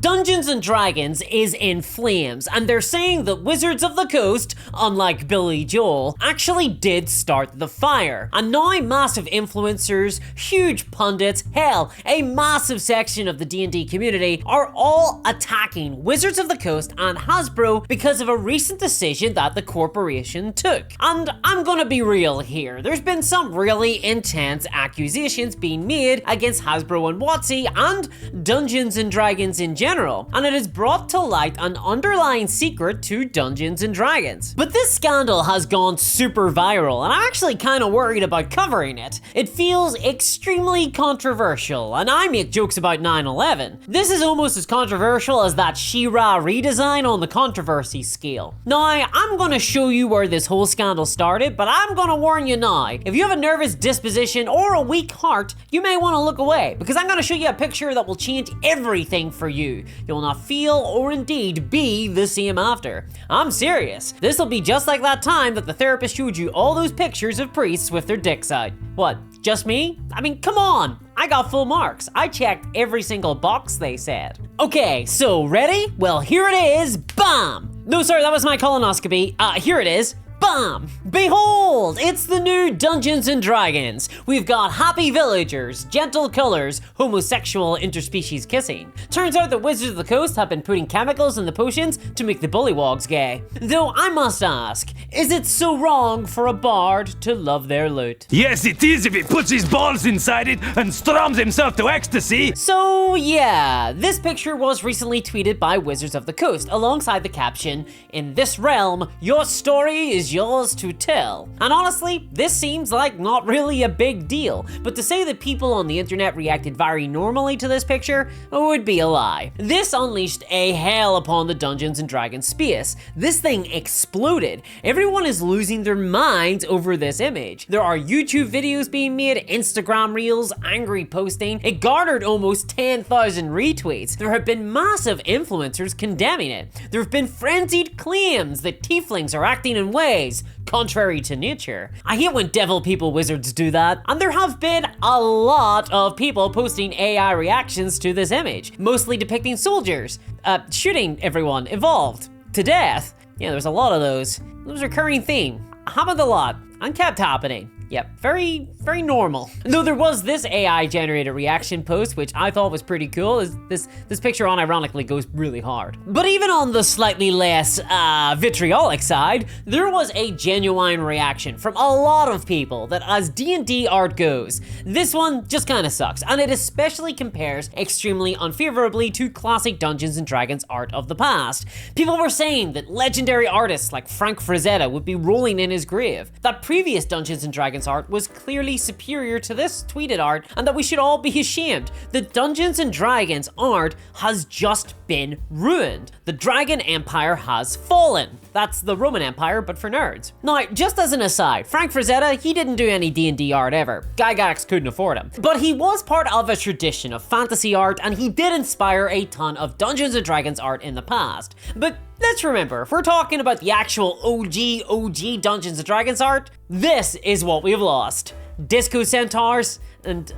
Dungeons & Dragons is in flames, and they're saying that Wizards of the Coast, unlike Billy Joel, actually did start the fire. And now massive influencers, huge pundits, hell, a massive section of the D&D community are all attacking Wizards of the Coast and Hasbro because of a recent decision that the corporation took. And I'm gonna be real here, there's been some really intense accusations being made against Hasbro and WotC and Dungeons & Dragons in general, and it has brought to light an underlying secret to Dungeons & Dragons. But this scandal has gone super viral, and I'm actually kind of worried about covering it. It feels extremely controversial, and I make jokes about 9/11. This is almost as controversial as that She-Ra redesign on the controversy scale. Now, I'm gonna show you where this whole scandal started, but I'm gonna warn you now, if you have a nervous disposition or a weak heart, you may want to look away, because I'm gonna show you a picture that will change everything for you. You will not feel or indeed be the same after. I'm serious. This will be just like that time that the therapist showed you all those pictures of priests with their dicks out. What, just me? I mean, come on! I got full marks. I checked every single box they said. Okay, so ready? Well, here it is. Bam! No, sorry, that was my colonoscopy. Here it is. Bam! Behold! It's the new Dungeons & Dragons. We've got happy villagers, gentle colors, homosexual interspecies kissing. Turns out that Wizards of the Coast have been putting chemicals in the potions to make the bullywogs gay. Though I must ask, is it so wrong for a bard to love their loot? Yes, it is if he puts his balls inside it and strums himself to ecstasy. So yeah, this picture was recently tweeted by Wizards of the Coast alongside the caption, "In this realm, your story is yours to tell." And honestly, this seems like not really a big deal, but to say that people on the internet reacted very normally to this picture would be a lie. This unleashed a hell upon the Dungeons & Dragons space. This thing exploded. Everyone is losing their minds over this image. There are YouTube videos being made, Instagram reels, angry posting. It garnered almost 10,000 retweets. There have been massive influencers condemning it. There have been frenzied claims that tieflings are acting in ways contrary to nature. I hate when devil people wizards do that, and there have been a lot of people posting AI reactions to this image, mostly depicting soldiers shooting everyone involved to death. Yeah, there's a lot of those. It was a recurring theme. Happened a lot and kept happening. Yep, very normal. Though there was this AI generated reaction post, which I thought was pretty cool. This picture unironically goes really hard. But even on the slightly less vitriolic side, there was a genuine reaction from a lot of people that as D&D art goes, this one just kinda sucks, and it especially compares extremely unfavorably to classic Dungeons & Dragons art of the past. People were saying that legendary artists like Frank Frazetta would be rolling in his grave, that previous Dungeons & Dragons art was clearly superior to this tweeted art, and that we should all be ashamed. The Dungeons & Dragons art has just been ruined. The Dragon Empire has fallen. That's the Roman Empire, but for nerds. Now, just as an aside, Frank Frazetta, he didn't do any D&D art ever. Gygax couldn't afford him. But he was part of a tradition of fantasy art, and he did inspire a ton of Dungeons & Dragons art in the past. But let's remember, if we're talking about the actual OG Dungeons & Dragons art, this is what we've lost. Disco Centaurs and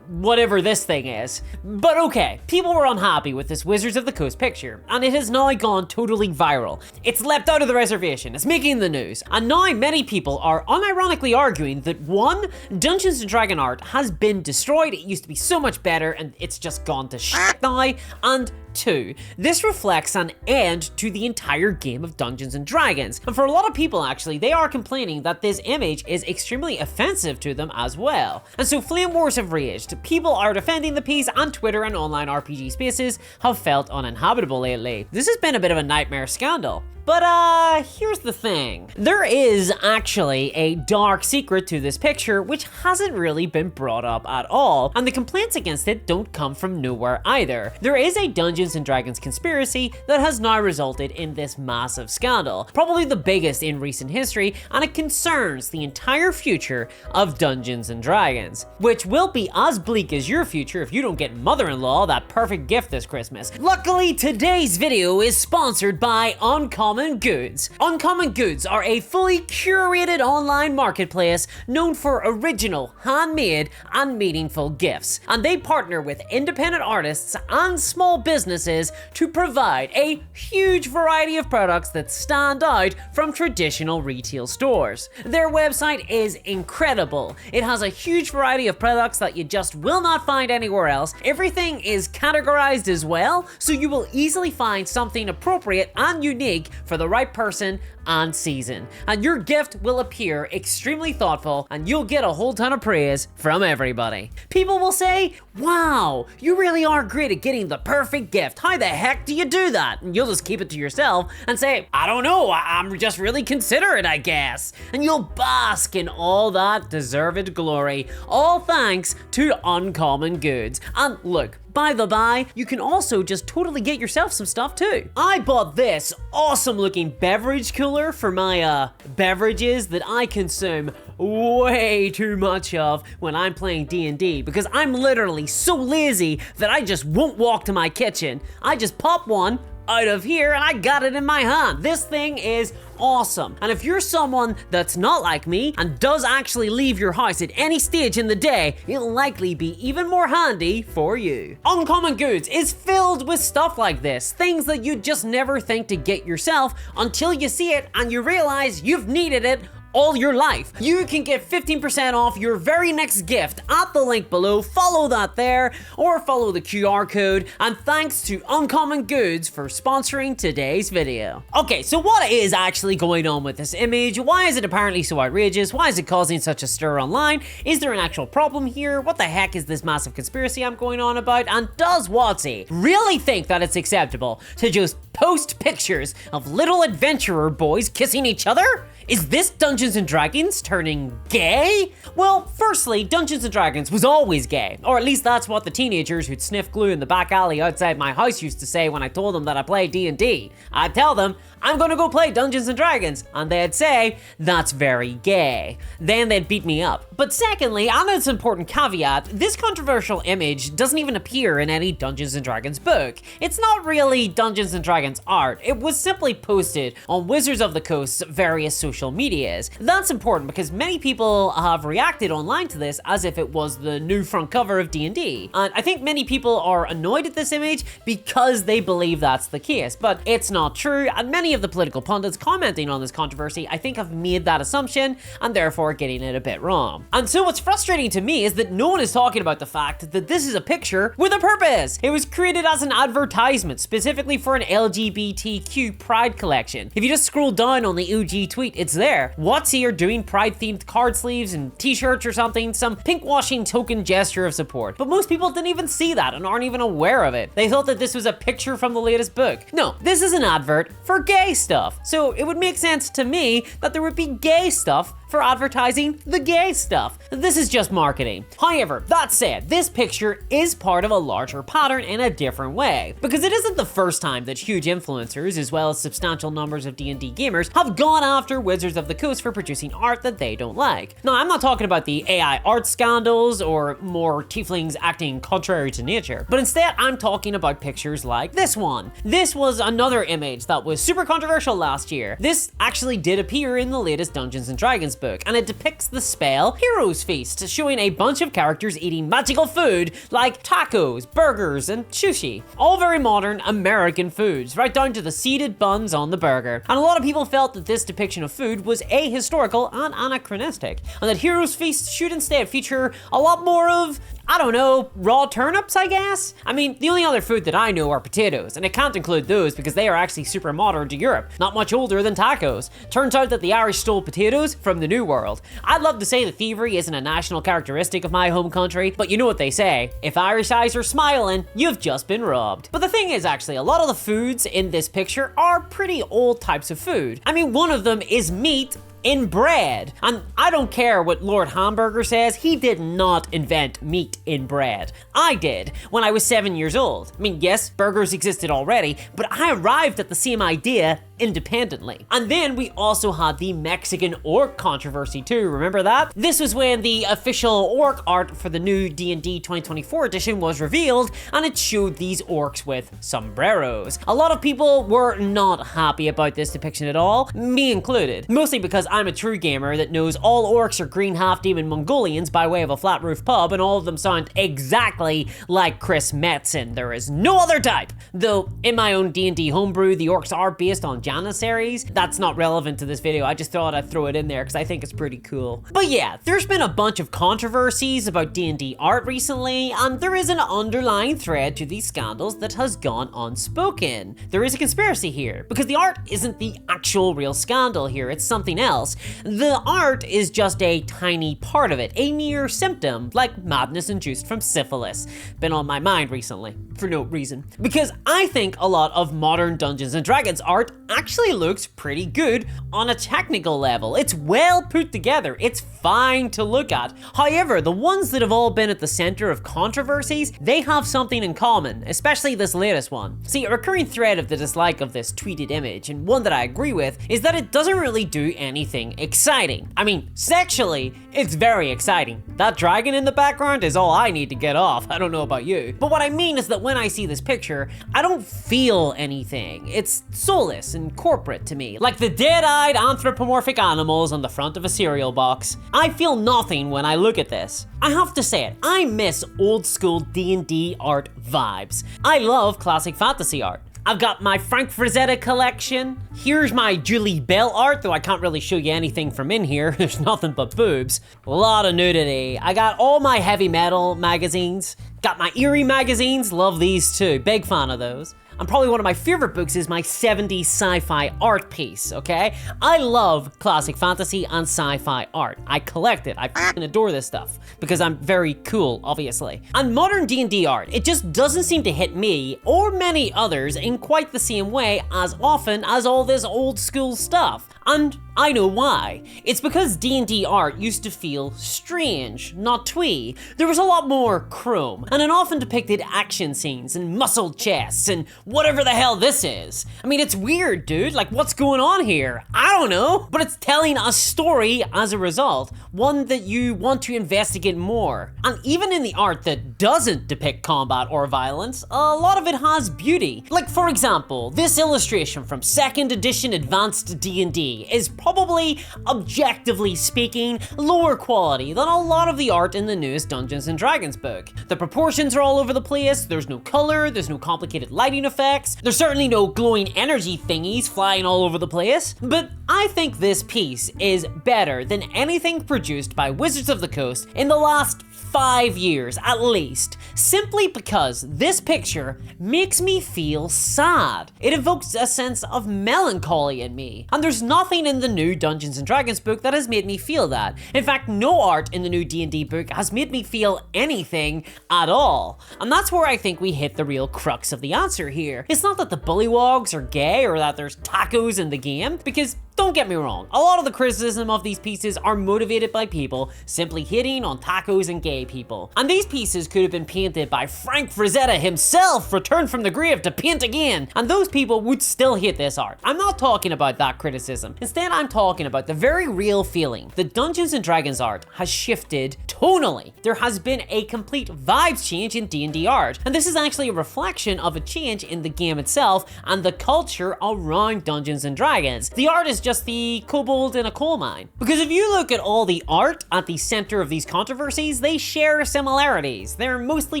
whatever this thing is. But okay, people were unhappy with this Wizards of the Coast picture, and it has now gone totally viral. It's leapt out of the reservation, it's making the news, and now many people are unironically arguing that one, Dungeons & Dragon art has been destroyed, it used to be so much better, and it's just gone to shit now, and two, this reflects an end to the entire game of Dungeons & Dragons. And for a lot of people actually, they are complaining that this image is extremely offensive to them as well. And so flame wars have raged, people are defending the piece, and Twitter and online RPG spaces have felt uninhabitable lately. This has been a bit of a nightmare scandal. But here's the thing. There is actually a dark secret to this picture which hasn't really been brought up at all, and the complaints against it don't come from nowhere either. There is a Dungeons & Dragons conspiracy that has now resulted in this massive scandal, probably the biggest in recent history, and it concerns the entire future of Dungeons & Dragons, which will be as bleak as your future if you don't get mother-in-law that perfect gift this Christmas. Luckily, today's video is sponsored by Uncommon Uncommon Goods. Uncommon Goods are a fully curated online marketplace known for original, handmade, and meaningful gifts. And they partner with independent artists and small businesses to provide a huge variety of products that stand out from traditional retail stores. Their website is incredible. It has a huge variety of products that you just will not find anywhere else. Everything is categorized as well, so you will easily find something appropriate and unique for the right person and season. And your gift will appear extremely thoughtful, and you'll get a whole ton of praise from everybody. People will say, wow, you really are great at getting the perfect gift. How the heck do you do that? And you'll just keep it to yourself and say, I don't know, I'm just really considerate, I guess. And you'll bask in all that deserved glory, all thanks to Uncommon Goods. And look, by the by, you can also just totally get yourself some stuff too. I bought this awesome looking beverage cooler for my beverages that I consume way too much of when I'm playing D&D, because I'm literally so lazy that I just won't walk to my kitchen. I just pop one out of here and I got it in my hand. This thing is awesome. And if you're someone that's not like me and does actually leave your house at any stage in the day, it'll likely be even more handy for you. Uncommon Goods is filled with stuff like this, things that you'd just never think to get yourself until you see it and you realize you've needed it all your life. You can get 15% off your very next gift at the link below. Follow that there, or follow the QR code. And thanks to Uncommon Goods for sponsoring today's video. Okay, so what is actually going on with this image? Why is it apparently so outrageous? Why is it causing such a stir online? Is there an actual problem here? What the heck is this massive conspiracy I'm going on about? And does WotC really think that it's acceptable to just post pictures of little adventurer boys kissing each other? Is this Dungeons & Dragons turning gay? Well, firstly, Dungeons & Dragons was always gay. Or at least that's what the teenagers who'd sniff glue in the back alley outside my house used to say when I told them that I played D&D. I'd tell them, I'm gonna go play Dungeons & Dragons, and they'd say, that's very gay. Then they'd beat me up. But secondly, and it's an important caveat, this controversial image doesn't even appear in any Dungeons & Dragons book. It's not really Dungeons & Dragons art. It was simply posted on Wizards of the Coast's various social medias. That's important because many people have reacted online to this as if it was the new front cover of D&D. And I think many people are annoyed at this image because they believe that's the case, but it's not true, and many of the political pundits commenting on this controversy I think have made that assumption and therefore getting it a bit wrong. And so what's frustrating to me is that no one is talking about the fact that this is a picture with a purpose. It was created as an advertisement specifically for an LGBTQ pride collection. If you just scroll down on the OG tweet, it's there. WotC are doing pride-themed card sleeves and t-shirts or something, some pink-washing token gesture of support. But most people didn't even see that and aren't even aware of it. They thought that this was a picture from the latest book. No, this is an advert for gay stuff. So it would make sense to me that there would be gay stuff for advertising the gay stuff. This is just marketing. However, that said, this picture is part of a larger pattern in a different way, because it isn't the first time that huge influencers, as well as substantial numbers of D&D gamers, have gone after Wizards of the Coast for producing art that they don't like. Now, I'm not talking about the AI art scandals or more tieflings acting contrary to nature, but instead I'm talking about pictures like this one. This was another image that was super controversial last year. This actually did appear in the latest Dungeons & Dragons book, and it depicts the spell Hero's Feast, showing a bunch of characters eating magical food like tacos, burgers, and sushi. All very modern American foods, right down to the seeded buns on the burger. And a lot of people felt that this depiction of food was ahistorical and anachronistic, and that Hero's Feast should instead feature a lot more of, I don't know, raw turnips, I guess? I mean, the only other food that I know are potatoes, and it can't include those because they are actually super modern to Europe, not much older than tacos. Turns out that the Irish stole potatoes from the New World. I'd love to say that thievery isn't a national characteristic of my home country, but you know what they say, if Irish eyes are smiling, you've just been robbed. But the thing is, actually, a lot of the foods in this picture are pretty old types of food. I mean, one of them is meat in bread. And I don't care what Lord Hamburger says, he did not invent meat in bread. I did when I was 7 years old. I mean, yes, burgers existed already, but I arrived at the same idea independently. And then we also had the Mexican orc controversy too, remember that? This was when the official orc art for the new D&D 2024 edition was revealed, and it showed these orcs with sombreros. A lot of people were not happy about this depiction at all, me included. Mostly because I'm a true gamer that knows all orcs are green half-demon Mongolians by way of a flat roof pub, and all of them sound exactly like Chris Metzen. There is no other type. Though, in my own D&D homebrew, the orcs are based on Janissaries. That's not relevant to this video, I just thought I'd throw it in there because I think it's pretty cool. But yeah, there's been a bunch of controversies about D&D art recently, and there is an underlying thread to these scandals that has gone unspoken. There is a conspiracy here, because the art isn't the actual real scandal here, it's something else. The art is just a tiny part of it, a mere symptom, like madness induced from syphilis. Been on my mind recently, for no reason. Because I think a lot of modern Dungeons & Dragons art actually looks pretty good on a technical level. It's well put together, it's fine to look at. However, the ones that have all been at the center of controversies, they have something in common, especially this latest one. See, a recurring thread of the dislike of this tweeted image, and one that I agree with, is that it doesn't really do anything exciting. I mean, sexually, it's very exciting. That dragon in the background is all I need to get off. I don't know about you. But what I mean is that when I see this picture, I don't feel anything. It's soulless and corporate to me, like the dead-eyed anthropomorphic animals on the front of a cereal box. I feel nothing when I look at this. I have to say it, I miss old school D&D art vibes. I love classic fantasy art. I've got my Frank Frazetta collection. Here's my Julie Bell art, though I can't really show you anything from in here. There's nothing but boobs. A lot of nudity. I got all my heavy metal magazines. Got my eerie magazines, love these too. Big fan of those. And probably one of my favorite books is my 70s sci-fi art piece, okay? I love classic fantasy and sci-fi art. I collect it. I f***ing adore this stuff because I'm very cool, obviously. And modern D&D art, it just doesn't seem to hit me or many others in quite the same way as often as all this old school stuff. And I know why. It's because D&D art used to feel strange, not twee. There was a lot more chrome, and it often depicted action scenes and muscled chests and whatever the hell this is. I mean, it's weird, dude. Like, what's going on here? I don't know. But it's telling a story as a result, one that you want to investigate more. And even in the art that doesn't depict combat or violence, a lot of it has beauty. Like, for example, this illustration from 2nd edition Advanced D&D is probably, objectively speaking, lower quality than a lot of the art in the newest Dungeons & Dragons book. The proportions are all over the place, there's no color, there's no complicated lighting effects, there's certainly no glowing energy thingies flying all over the place, but I think this piece is better than anything produced by Wizards of the Coast in the last 5 years at least, simply because this picture makes me feel sad. It evokes a sense of melancholy in me, and there's nothing in the new Dungeons & Dragons book that has made me feel that. In fact, no art in the new D&D book has made me feel anything at all. And that's where I think we hit the real crux of the answer here. It's not that the bullywogs are gay or that there's tacos in the game, because don't get me wrong, a lot of the criticism of these pieces are motivated by people simply hitting on tacos and gay people. And these pieces could have been painted by Frank Frazetta himself, returned from the grave to paint again, and those people would still hate this art. I'm not talking about that criticism. Instead, I'm talking about the very real feeling that Dungeons & Dragons art has shifted tonally. There has been a complete vibes change in D&D art, and this is actually a reflection of a change in the game itself and the culture around Dungeons & Dragons. The art is just the kobold in a coal mine. Because if you look at all the art at the center of these controversies, they share similarities. They're mostly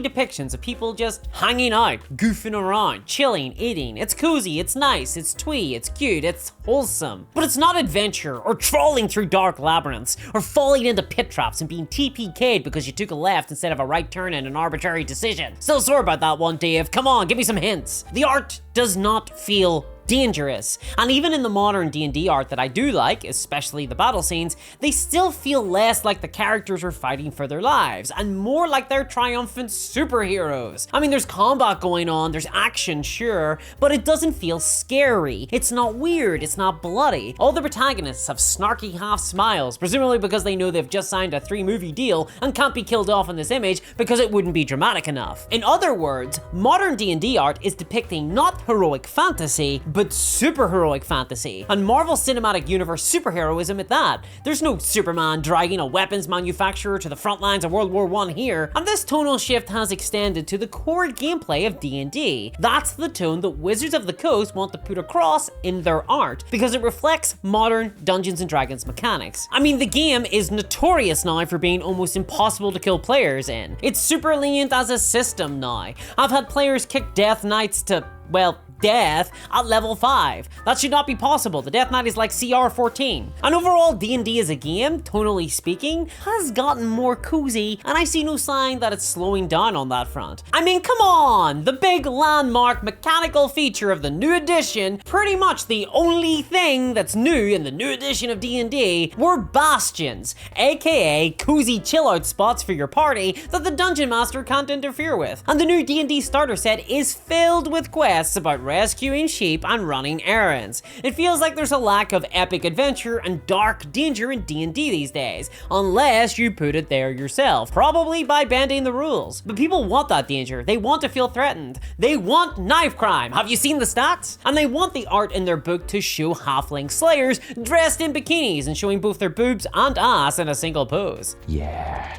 depictions of people just hanging out, goofing around, chilling, eating. It's cozy, it's nice, it's twee, it's cute, it's wholesome. But it's not adventure, or trawling through dark labyrinths, or falling into pit traps and being TPK'd because you took a left instead of a right turn in an arbitrary decision. Still sore about that one, Dave. Come on, give me some hints. The art does not feel dangerous. And even in the modern D&D art that I do like, especially the battle scenes, they still feel less like the characters are fighting for their lives and more like they're triumphant superheroes. I mean, there's combat going on, there's action, sure, but it doesn't feel scary. It's not weird, it's not bloody. All the protagonists have snarky half smiles, presumably because they know they've just signed a 3-movie deal and can't be killed off in this image because it wouldn't be dramatic enough. In other words, modern D&D art is depicting not heroic fantasy, but super heroic fantasy, and Marvel Cinematic Universe superheroism at that. There's no Superman dragging a weapons manufacturer to the front lines of World War I here, and this tonal shift has extended to the core gameplay of D&D. That's the tone that Wizards of the Coast want to put across in their art, because it reflects modern Dungeons & Dragons mechanics. I mean, the game is notorious now for being almost impossible to kill players in. It's super lenient as a system now. I've had players kick Death Knights to, well, death at level 5. That should not be possible. The Death Knight is like CR 14. And overall, D&D as a game, tonally speaking, has gotten more cozy, and I see no sign that it's slowing down on that front. I mean, come on! The big landmark mechanical feature of the new edition, pretty much the only thing that's new in the new edition of D&D, were bastions, aka cozy chill-out spots for your party that the Dungeon Master can't interfere with. And the new D&D starter set is filled with quests about rescuing sheep and running errands. It feels like there's a lack of epic adventure and dark danger in D&D these days, unless you put it there yourself, probably by bending the rules. But people want that danger. They want to feel threatened. They want knife crime. Have you seen the stats? And they want the art in their book to show halfling slayers dressed in bikinis and showing both their boobs and ass in a single pose. Yeah,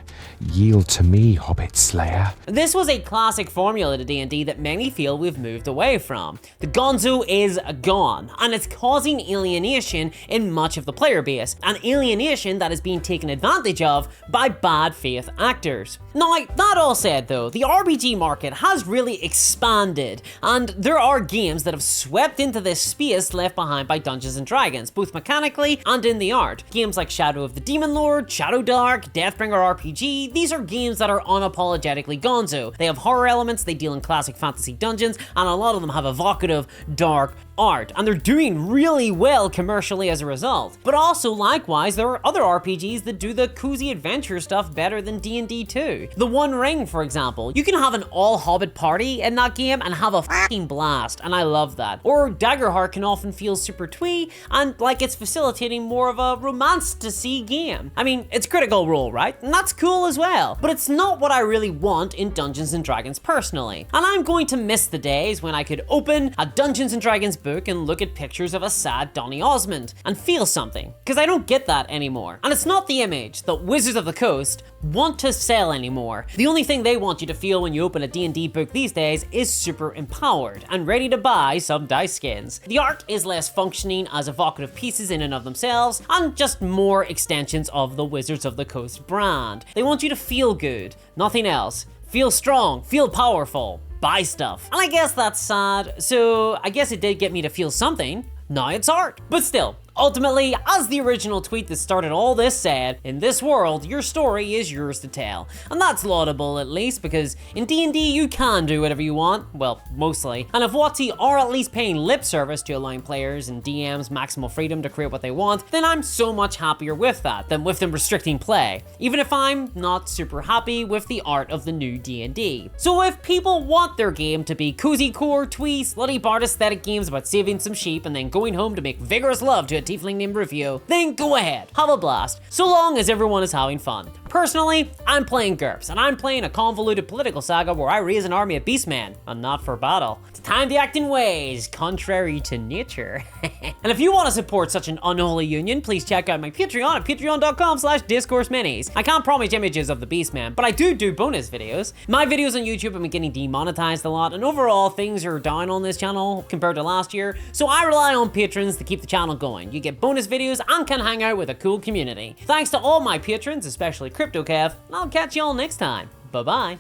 yield to me, Hobbit Slayer. This was a classic formula to D&D that many feel we've moved away from. The gonzo is gone, and it's causing alienation in much of the player base, an alienation that is being taken advantage of by bad faith actors. Now, that all said though, the RPG market has really expanded, and there are games that have swept into this space left behind by Dungeons & Dragons, both mechanically and in the art. Games like Shadow of the Demon Lord, Shadow Dark, Deathbringer RPG, these are games that are unapologetically gonzo. They have horror elements, they deal in classic fantasy dungeons, and a lot of them have evocative, dark art, and they're doing really well commercially as a result. But also, likewise, there are other RPGs that do the cozy adventure stuff better than D&D too. The One Ring, for example. You can have an all-Hobbit party in that game and have a fucking blast, and I love that. Or Daggerheart can often feel super twee, and like it's facilitating more of a romance-to-see game. I mean, it's Critical Role, right? And that's cool as well. But it's not what I really want in Dungeons & Dragons personally. And I'm going to miss the days when I could open a Dungeons & Dragons book and look at pictures of a sad Donny Osmond and feel something, because I don't get that anymore. And it's not the image that Wizards of the Coast want to sell anymore. The only thing they want you to feel when you open a D&D book these days is super empowered and ready to buy some dice skins. The art is less functioning as evocative pieces in and of themselves, and just more extensions of the Wizards of the Coast brand. They want you to feel good, nothing else. Feel strong, feel powerful, buy stuff. And I guess that's sad, so I guess it did get me to feel something. Now it's art. But still, ultimately, as the original tweet that started all this said, in this world, your story is yours to tell. And that's laudable at least, because in D&D you can do whatever you want, well, mostly. And if WotC are at least paying lip service to allowing players and DMs maximal freedom to create what they want, then I'm so much happier with that than with them restricting play, even if I'm not super happy with the art of the new D&D. So if people want their game to be cozy core, twee, slutty bard aesthetic games about saving some sheep and then going home to make vigorous love to a tiefling named Rufio, then go ahead, have a blast, so long as everyone is having fun. Personally, I'm playing GURPS, and I'm playing a convoluted political saga where I raise an army of beastmen, and not for battle. It's time to act in ways contrary to nature. And if you want to support such an unholy union, please check out my Patreon at patreon.com/discourseminis. I can't promise images of the beastman, but I do bonus videos. My videos on YouTube have been getting demonetized a lot, and overall things are down on this channel compared to last year, so I rely on patrons to keep the channel going. You get bonus videos and can hang out with a cool community. Thanks to all my patrons, especially CryptoKev, and I'll catch y'all next time. Bye-bye.